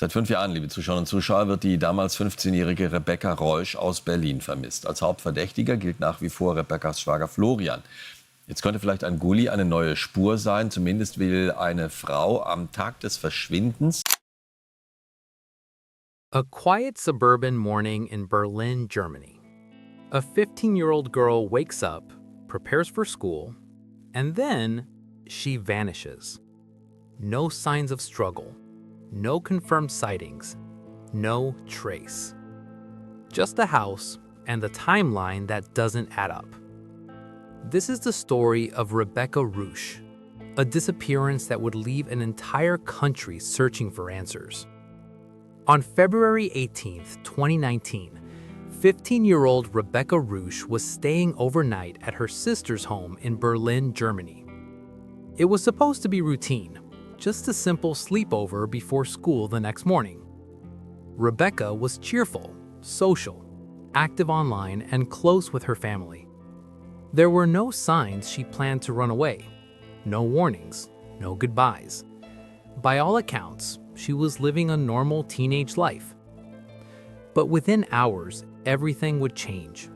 Seit 5 Jahren, liebe Zuschauerinnen und Zuschauer, wird die damals 15-jährige Rebecca Reusch aus Berlin vermisst. Als Hauptverdächtiger gilt nach wie vor Rebeccas Schwager Florian. Jetzt könnte vielleicht ein Gully eine neue Spur sein. Zumindest will eine Frau am Tag des Verschwindens. A quiet suburban morning in Berlin, Germany. A 15-year-old girl wakes up, prepares for school, and then she vanishes. No signs of struggle, no confirmed sightings, no trace. Just a house and a timeline that doesn't add up. This is the story of Rebecca Reusch, a disappearance that would leave an entire country searching for answers. On February 18, 2019, 15-year-old Rebecca Reusch was staying overnight at her sister's home in Berlin, Germany. It was supposed to be routine, just a simple sleepover before school the next morning. Rebecca was cheerful, social, active online, and close with her family. There were no signs she planned to run away, no warnings, no goodbyes. By all accounts, she was living a normal teenage life. But within hours, everything would change.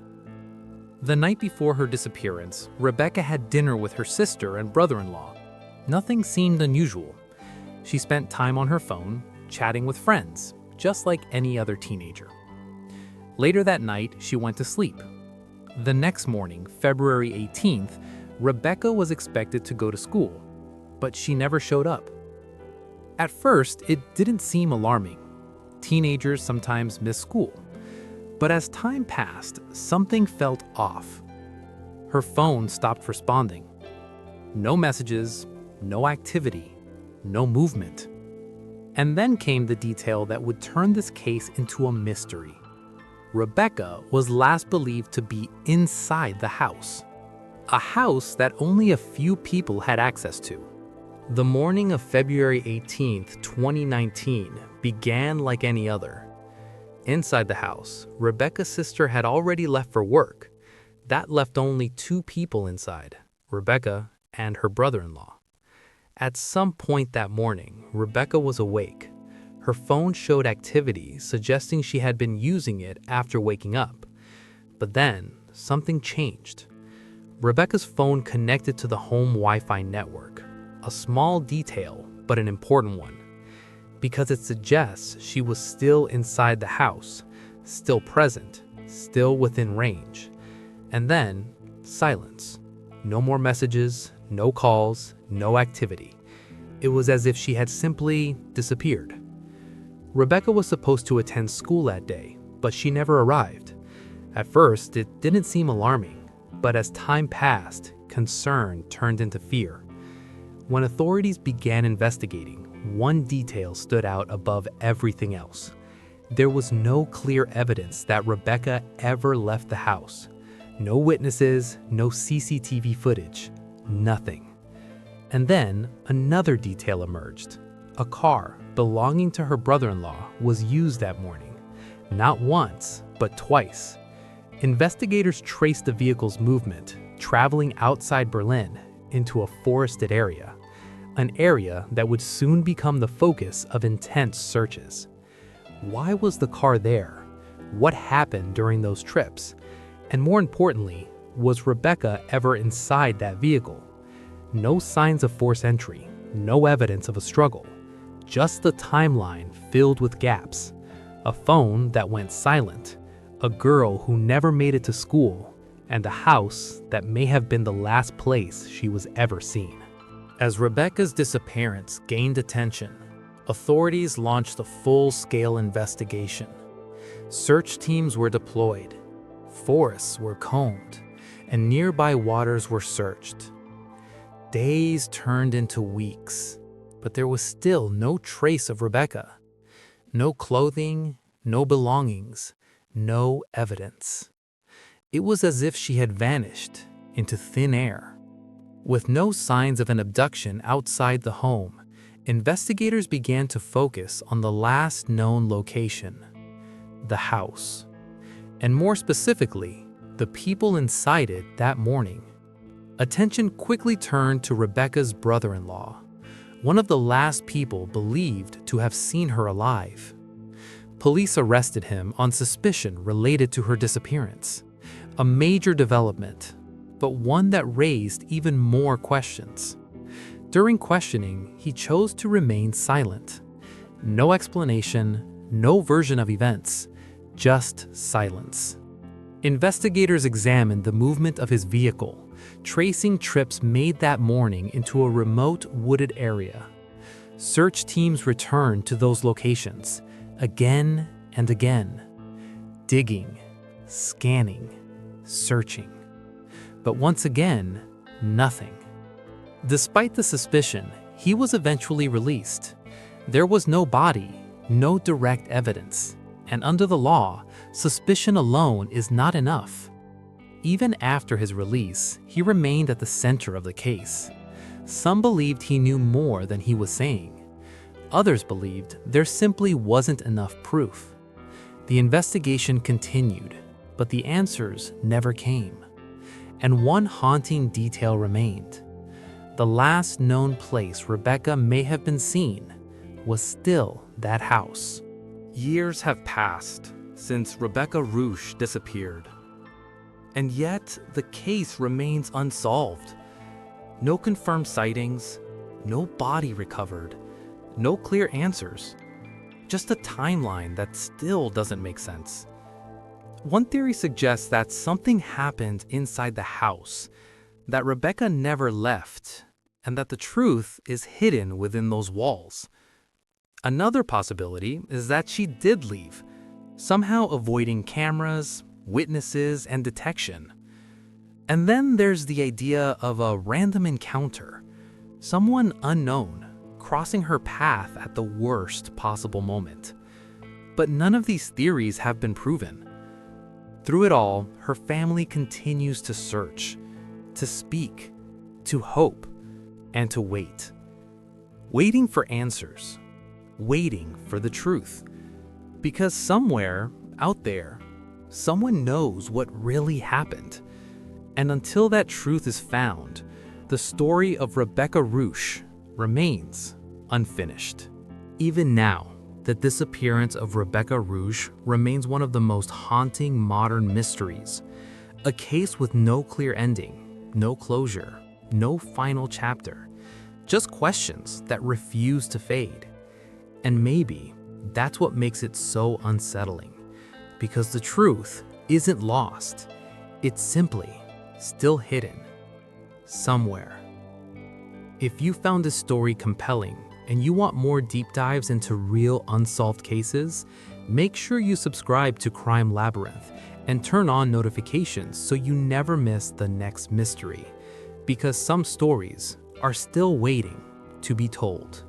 The night before her disappearance, Rebecca had dinner with her sister and brother-in-law. Nothing seemed unusual. She spent time on her phone, chatting with friends, just like any other teenager. Later that night, she went to sleep. The next morning, February 18th, Rebecca was expected to go to school, but she never showed up. At first, it didn't seem alarming. Teenagers sometimes miss school. But as time passed, something felt off. Her phone stopped responding. No messages, no activity, no movement. And then came the detail that would turn this case into a mystery. Rebecca was last believed to be inside the house, a house that only a few people had access to. The morning of February 18th, 2019 began like any other. Inside the house, Rebecca's sister had already left for work. That left only two people inside, Rebecca and her brother-in-law. At some point that morning, Rebecca was awake. Her phone showed activity, suggesting she had been using it after waking up. But then, something changed. Rebecca's phone connected to the home Wi-Fi network. A small detail, but an important one, because it suggests she was still inside the house, still present, still within range. And then, silence. No more messages, no calls, no activity. It was as if she had simply disappeared. Rebecca was supposed to attend school that day, but she never arrived. At first, it didn't seem alarming, but as time passed, concern turned into fear. When authorities began investigating, one detail stood out above everything else. There was no clear evidence that Rebecca ever left the house. No witnesses, no CCTV footage, nothing. And then another detail emerged. A car belonging to her brother-in-law was used that morning. Not once, but twice. Investigators traced the vehicle's movement, traveling outside Berlin into a forested area, an area that would soon become the focus of intense searches. Why was the car there? What happened during those trips? And more importantly, was Rebecca ever inside that vehicle? No signs of forced entry, no evidence of a struggle, just the timeline filled with gaps. A phone that went silent, a girl who never made it to school, and a house that may have been the last place she was ever seen. As Rebecca's disappearance gained attention, authorities launched a full-scale investigation. Search teams were deployed, forests were combed, and nearby waters were searched. Days turned into weeks, but there was still no trace of Rebecca. No clothing, no belongings, no evidence. It was as if she had vanished into thin air. With no signs of an abduction outside the home, investigators began to focus on the last known location, the house, and more specifically, the people inside it that morning. Attention quickly turned to Rebecca's brother-in-law, one of the last people believed to have seen her alive. Police arrested him on suspicion related to her disappearance, a major development, but one that raised even more questions. During questioning, he chose to remain silent. No explanation, no version of events, just silence. Investigators examined the movement of his vehicle, tracing trips made that morning into a remote wooded area. Search teams returned to those locations again and again, digging, scanning, searching. But once again, nothing. Despite the suspicion, he was eventually released. There was no body, no direct evidence, and under the law, suspicion alone is not enough. Even after his release, he remained at the center of the case. Some believed he knew more than he was saying. Others believed there simply wasn't enough proof. The investigation continued, but the answers never came. And one haunting detail remained. The last known place Rebecca may have been seen was still that house. Years have passed since Rebecca Reusch disappeared. And yet, the case remains unsolved. No confirmed sightings, no body recovered, no clear answers. Just a timeline that still doesn't make sense. One theory suggests that something happened inside the house, that Rebecca never left, and that the truth is hidden within those walls. Another possibility is that she did leave, somehow avoiding cameras, witnesses, and detection. And then there's the idea of a random encounter, someone unknown crossing her path at the worst possible moment. But none of these theories have been proven. Through it all, her family continues to search, to speak, to hope, and to wait. Waiting for answers, waiting for the truth. Because somewhere out there, someone knows what really happened. And until that truth is found, the story of Rebecca Reusch remains unfinished. Even now, the disappearance of Rebecca Reusch remains one of the most haunting modern mysteries. A case with no clear ending, no closure, no final chapter. Just questions that refuse to fade. And maybe that's what makes it so unsettling. Because the truth isn't lost. It's simply still hidden. Somewhere. If you found this story compelling and you want more deep dives into real unsolved cases, make sure you subscribe to Crime Labyrinth and turn on notifications so you never miss the next mystery. Because some stories are still waiting to be told.